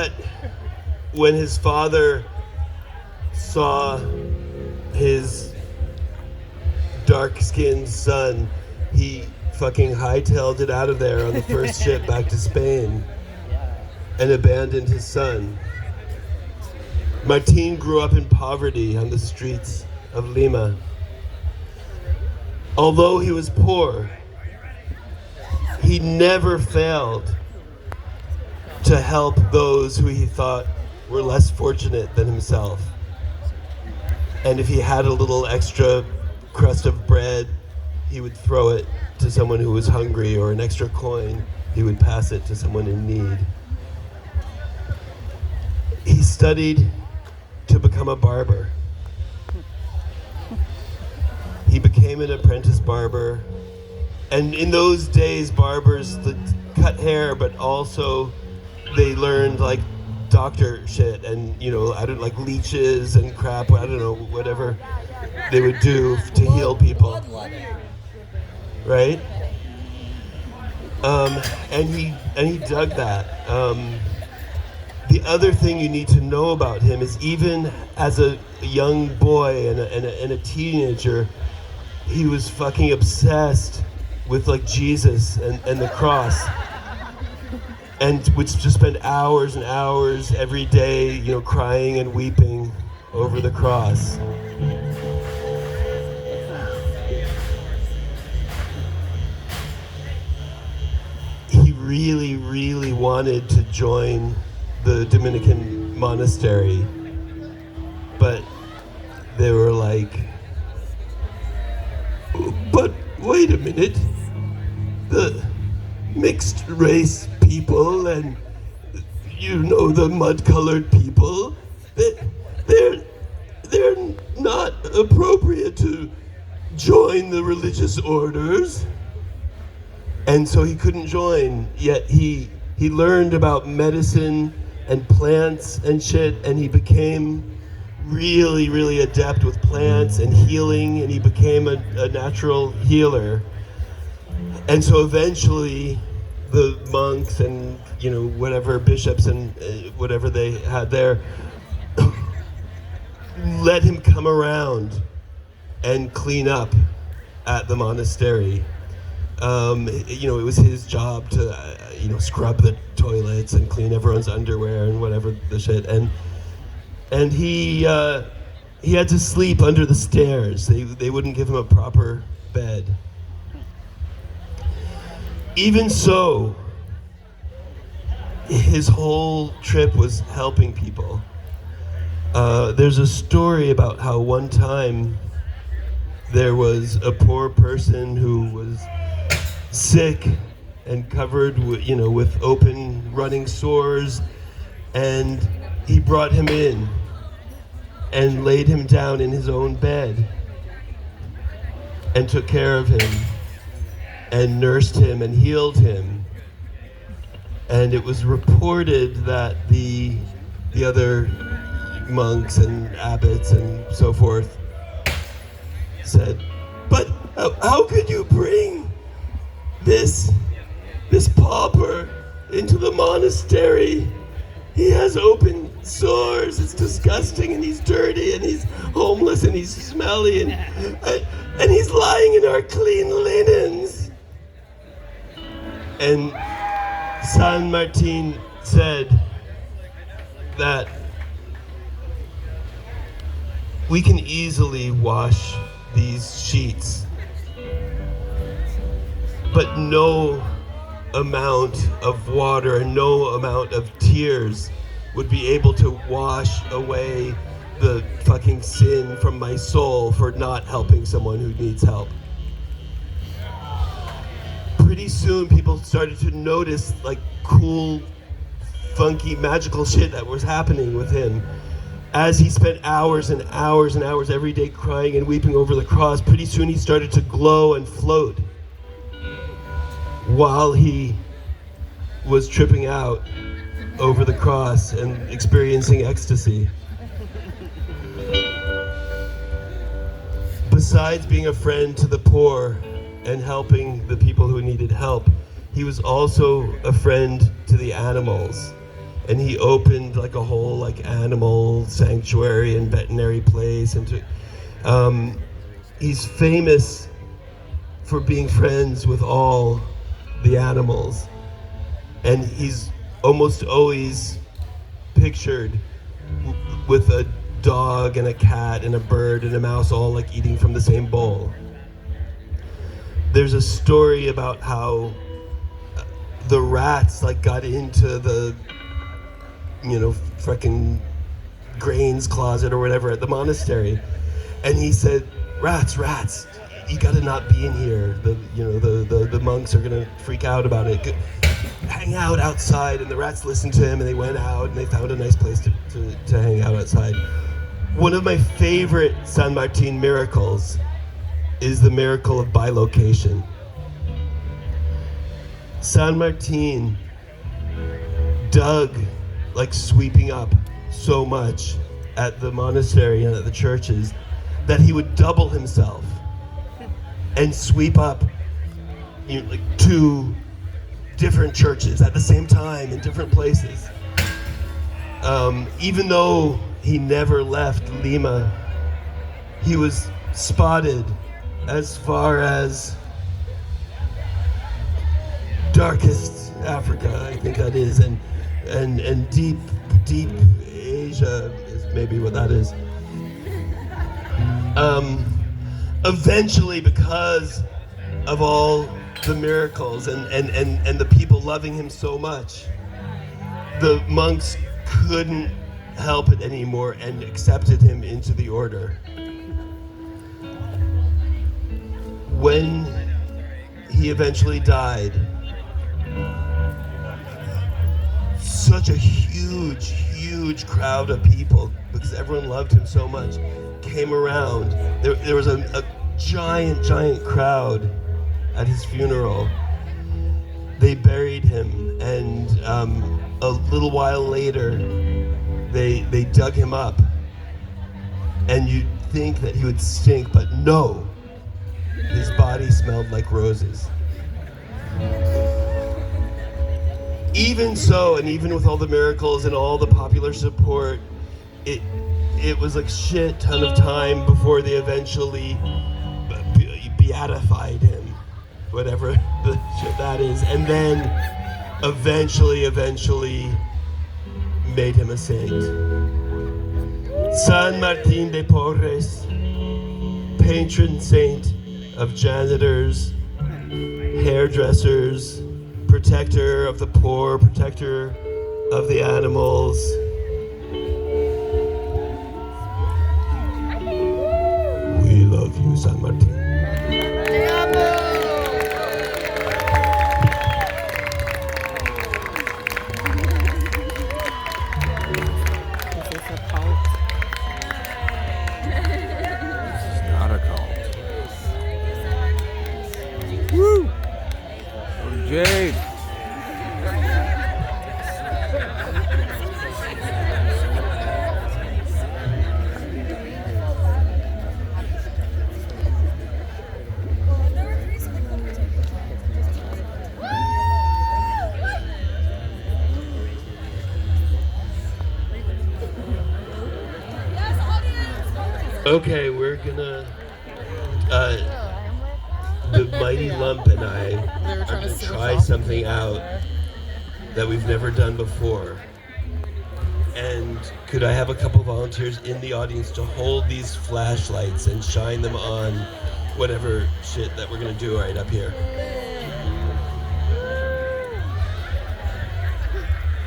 But when his father saw his dark-skinned son, he fucking hightailed it out of there on the first ship back to Spain and abandoned his son. Martin grew up in poverty on the streets of Lima. Although he was poor, he never failed to help those who he thought were less fortunate than himself. And if he had a little extra crust of bread, he would throw it to someone who was hungry, or an extra coin, he would pass it to someone in need. He studied to become a barber. He became an apprentice barber. And in those days, barbers cut hair, but also they learned like doctor shit and, like leeches and crap, I don't know, whatever they would do to heal people. Right? And he dug that. The other thing you need to know about him is, even as a young boy and a teenager, he was fucking obsessed with like Jesus and the cross, and would just spend hours and hours every day, crying and weeping over the cross. He really, really wanted to join the Dominican monastery, but they were like, but wait a minute, the mixed race people and the mud-colored people, they're not appropriate to join the religious orders. And so he couldn't join, yet he learned about medicine and plants and shit, and he became really, really adept with plants and healing, and he became a natural healer. And so eventually the monks and, whatever bishops and whatever they had there let him come around and clean up at the monastery. It was his job to, scrub the toilets and clean everyone's underwear and whatever the shit. And he had to sleep under the stairs. They wouldn't give him a proper bed. Even so, his whole trip was helping people. There's a story about how one time there was a poor person who was sick and covered with open running sores, and he brought him in and laid him down in his own bed and took care of him and nursed him and healed him. And it was reported that the other monks and abbots and so forth said, but how could you bring this pauper into the monastery? He has open sores, it's disgusting, and he's dirty, and he's homeless, and he's smelly, and he's lying in our clean linens. And San Martin said that we can easily wash these sheets, but no amount of water and no amount of tears would be able to wash away the fucking sin from my soul for not helping someone who needs help. Pretty soon people started to notice like cool, funky, magical shit that was happening with him. As he spent hours and hours and hours every day crying and weeping over the cross, pretty soon he started to glow and float while he was tripping out over the cross and experiencing ecstasy. Besides being a friend to the poor and helping the people who needed help, he was also a friend to the animals. and he opened like a whole like animal sanctuary and veterinary place. And he's famous for being friends with all the animals, and he's almost always pictured with a dog and a cat and a bird and a mouse all like eating from the same bowl. There's a story about how the rats like got into the, you know, frickin' grains closet or whatever at the monastery, and he said, rats, you gotta not be in here. The monks are gonna freak out about it. Hang out outside. And the rats listened to him, and they went out and they found a nice place to hang out outside. One of my favorite San Martin miracles is the miracle of bilocation. San Martin dug, like sweeping up so much at the monastery and at the churches that he would double himself and sweep up, you know, like 2 different churches at the same time in different places. Even though he never left Lima, he was spotted as far as darkest Africa, I think that is, and deep Asia is maybe what that is. Eventually, because of all the miracles and the people loving him so much, the monks couldn't help it anymore and accepted him into the order. When he eventually died, such a huge crowd of people, because everyone loved him so much, came around. There was a giant crowd at his funeral. They buried him, and a little while later, they dug him up. And you'd think that he would stink, but no, his body smelled like roses. Even so, and even with all the miracles and all the popular support, it was like shit ton of time before they eventually beatified him, whatever the shit that is, and then eventually made him a saint. San Martin de Porres, patron saint of janitors, hairdressers, protector of the poor, protector of the animals. We love you, San Martin. Jade. Okay, we're gonna, the Mighty Lump and I are gonna try something out that we've never done before. And could I have a couple volunteers in the audience to hold these flashlights and shine them on whatever shit that we're gonna do right up here?